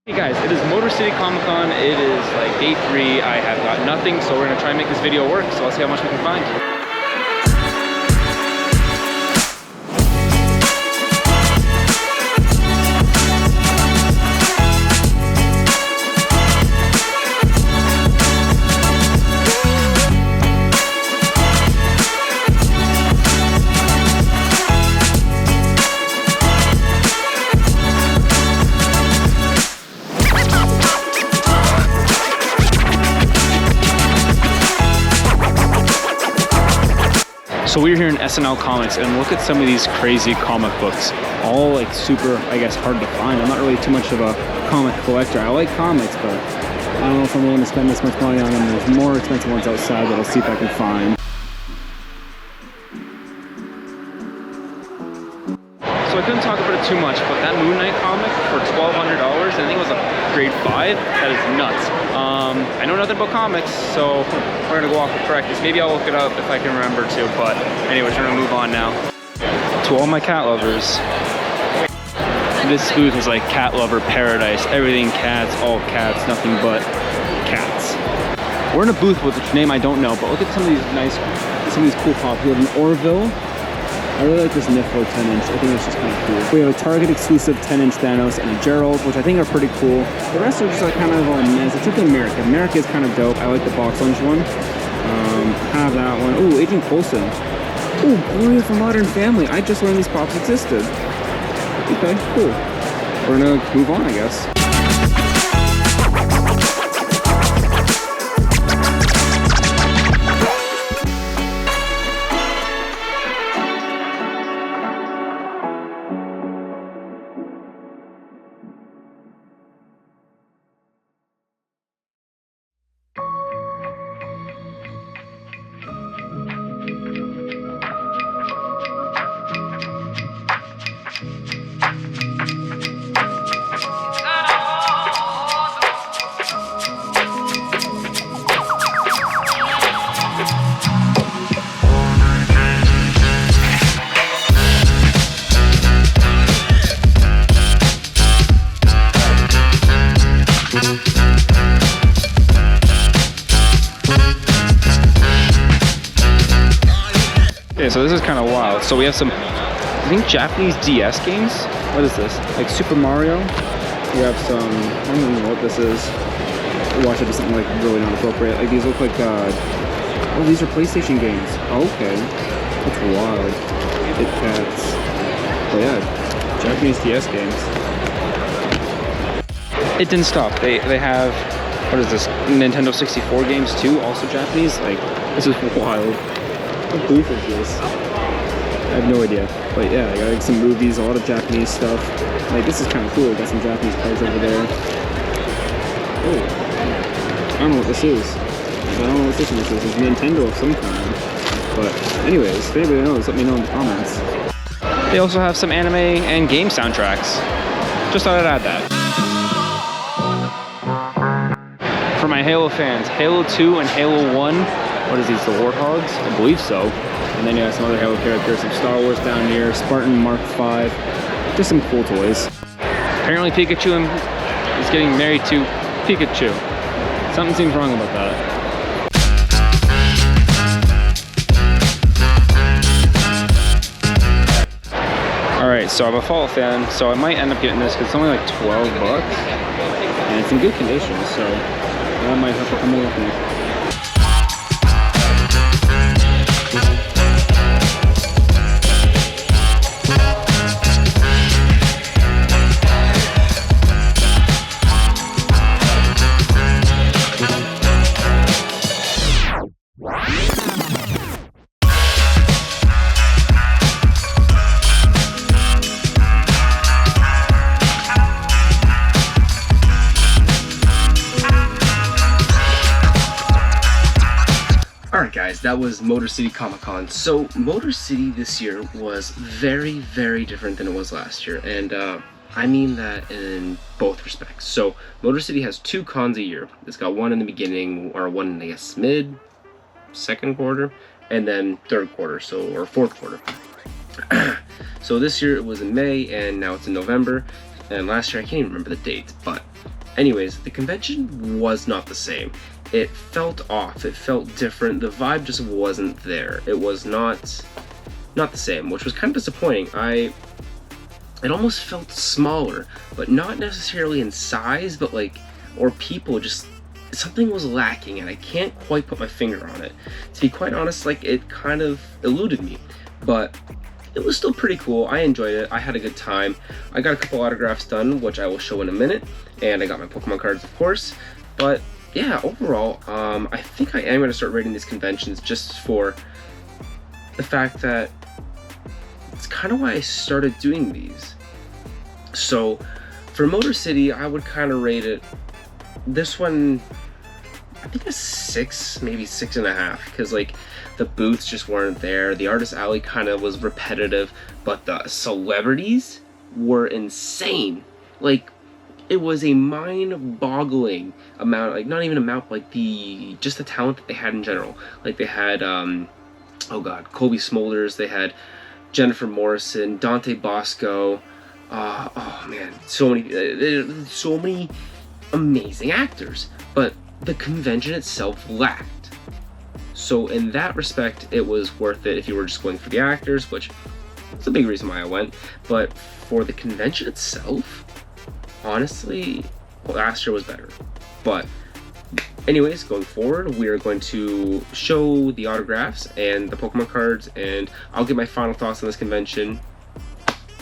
Hey guys, it is Motor City Comic Con. It is like day 3. I have got nothing, so we're gonna try and make this video work. So I'll see how much we can find. So we're here in SNL Comics, and look at some of these crazy comic books. All like super, I guess, hard to find. I'm not really too much of a comic collector. I like comics, but I don't know if I'm willing to spend this much money on them. There's more expensive ones outside that I'll see if I can find. So I couldn't talk about it too much, but that Moon Knight comic for $1,200, I think it was a grade 5. That is nuts. I know nothing about comics, so we're gonna go off the practice. Maybe I'll look it up if I can remember to, but anyways, we're gonna move on now. To all my cat lovers, this booth is like cat lover paradise. Everything cats, all cats, nothing but cats. We're in a booth with a name I don't know, but look at some of these cool pops. We have an Orville. I really like this Niflo 10-inch. I think it's just kind of cool. We have a Target exclusive 10-inch Thanos and a Gerald, which I think are pretty cool. The rest are just like kind of all mess. Except America. America is kind of dope. I like the box lunch one. Have that one. Ooh, Agent Coulson. Ooh, Gloria from Modern Family. I just learned these pops existed. Okay, cool. We're gonna move on, I guess. Okay, so this is kind of wild. So we have some, I think, Japanese DS games. What is this? Like Super Mario. We have some, I don't even know what this is. Watch it be something like really not appropriate. Like these look like, oh, these are PlayStation games. Oh, okay, that's wild. It Cats. But yeah, Japanese DS games. It didn't stop. They have, what is this? Nintendo 64 games too, also Japanese. Like, this is wild. What booth is this? I have no idea. But yeah, I got like some movies, a lot of Japanese stuff. Like, this is kind of cool. I got some Japanese cards over there. Oh, I don't know what this is. I don't know what this is. It's Nintendo of some kind. But anyways, if anybody knows, let me know in the comments. They also have some anime and game soundtracks. Just thought I'd add that. For my Halo fans, Halo 2 and Halo 1. What is these, the Warthogs? I believe so. And then you have some other Halo characters, some Star Wars down here, Spartan Mark V. Just some cool toys. Apparently Pikachu is getting married to Pikachu. Something seems wrong about that. Alright, so I'm a Fall fan, so I might end up getting this because it's only like 12 bucks. And it's in good condition, so that might have to come with me. Alright guys, that was Motor City Comic Con. So Motor City this year was very, very different than it was last year, and I mean that in both respects. So Motor City has 2 cons a year. It's got one in the beginning, or one in, I guess, second quarter, and then third quarter, or fourth quarter. So this year it was in May, and now it's in November, and last year I can't even remember the dates, but Anyways, the convention was not the same. It felt off, it felt different, the vibe just wasn't there. It was not the same, which was kind of disappointing. It almost felt smaller, but not necessarily in size, but like, or people, just something was lacking, and I can't quite put my finger on it. To be quite honest, like, it kind of eluded me, but it was still pretty cool. I enjoyed it. I had a good time. I got a couple autographs done, which I will show in a minute, and I got my Pokemon cards, of course. But yeah, overall, I think I am going to start rating these conventions just for the fact that it's kind of why I started doing these. So for Motor City, I would kind of rate it, this one, I think a 6, maybe 6.5, because like the booths just weren't there. The Artist Alley kind of was repetitive, but the celebrities were insane. Like, it was a mind-boggling amount, like not even amount, like just the talent that they had in general. Like they had, oh god, Kobe Smulders, they had Jennifer Morrison, Dante Bosco, oh man, so many amazing actors, but the convention itself lacked. So in that respect, it was worth it if you were just going for the actors, which is a big reason why I went. But for the convention itself, honestly, last year was better. But anyways, going forward, we are going to show the autographs and the Pokemon cards, and I'll give my final thoughts on this convention.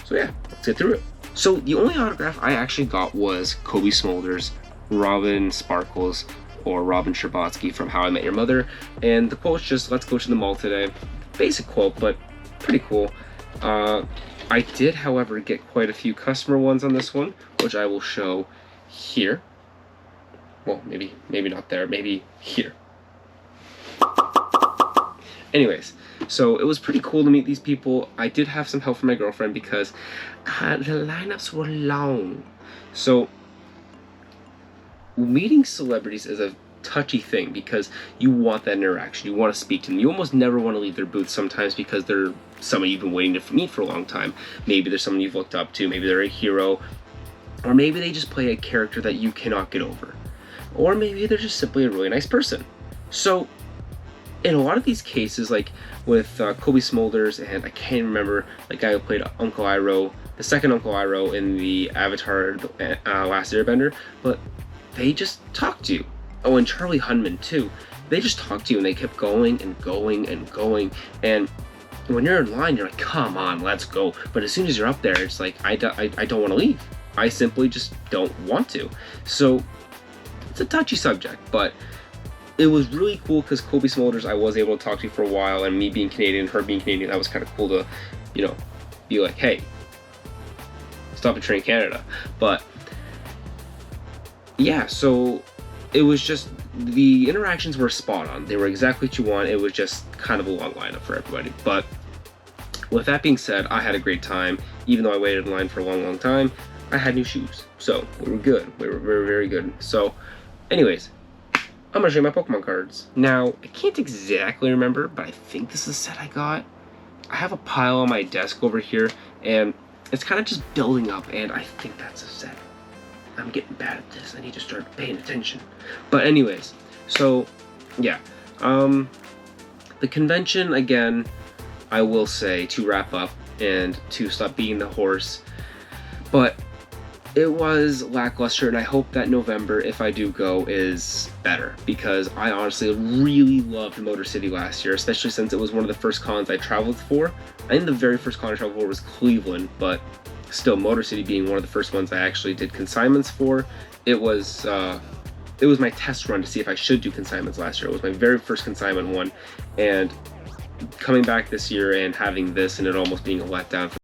So yeah, let's get through it. So the only autograph I actually got was Kobe Smulders, Robin Sparkles, or Robin Scherbatsky from How I Met Your Mother, and the quote's just, "Let's go to the mall today." Basic quote, but pretty cool. I did, however, get quite a few customer ones on this one, which I will show here. Well, maybe not there, maybe here. Anyways, so it was pretty cool to meet these people. I did have some help from my girlfriend because the lineups were long. So meeting celebrities is a touchy thing because you want that interaction. You want to speak to them. You almost never want to leave their booth sometimes because they're someone you've been waiting to meet for a long time. Maybe they're someone you've looked up to. Maybe they're a hero. Or maybe they just play a character that you cannot get over. Or maybe they're just simply a really nice person. So in a lot of these cases, like with Kobe Smulders, and I can't remember the guy who played Uncle Iroh, the second Uncle Iroh in the Avatar Last Airbender, but they just talked to you. Oh, and Charlie Hunman too. They just talked to you, and they kept going and going and going. And when you're in line, you're like, come on, let's go. But as soon as you're up there, it's like, I don't want to leave. I simply just don't want to. So it's a touchy subject, but it was really cool because Kobe Smulders I was able to talk to for a while, and me being Canadian, her being Canadian, that was kind of cool to, you know, be like, hey, stop betraying Canada. But yeah, so it was just, the interactions were spot on. They were exactly what you want. It was just kind of a long lineup for everybody. But with that being said, I had a great time. Even though I waited in line for a long time, I had new shoes. So we were good. We were very, very good. So anyways, I'm going to show you my Pokemon cards. Now, I can't exactly remember, but I think this is the set I got. I have a pile on my desk over here, and it's kind of just building up, and I think that's a set. I'm getting bad at this. I need to start paying attention. But anyways, so yeah. The convention, again, I will say, to wrap up and to stop beating the horse, but it was lackluster, and I hope that November, if I do go, is better, because I honestly really loved Motor City last year, especially since it was one of the first cons I traveled for. I think the very first con I traveled for was Cleveland, but still, Motor City being one of the first ones I actually did consignments for, it was my test run to see if I should do consignments last year. It was my very first consignment one, and coming back this year and having this and it almost being a letdown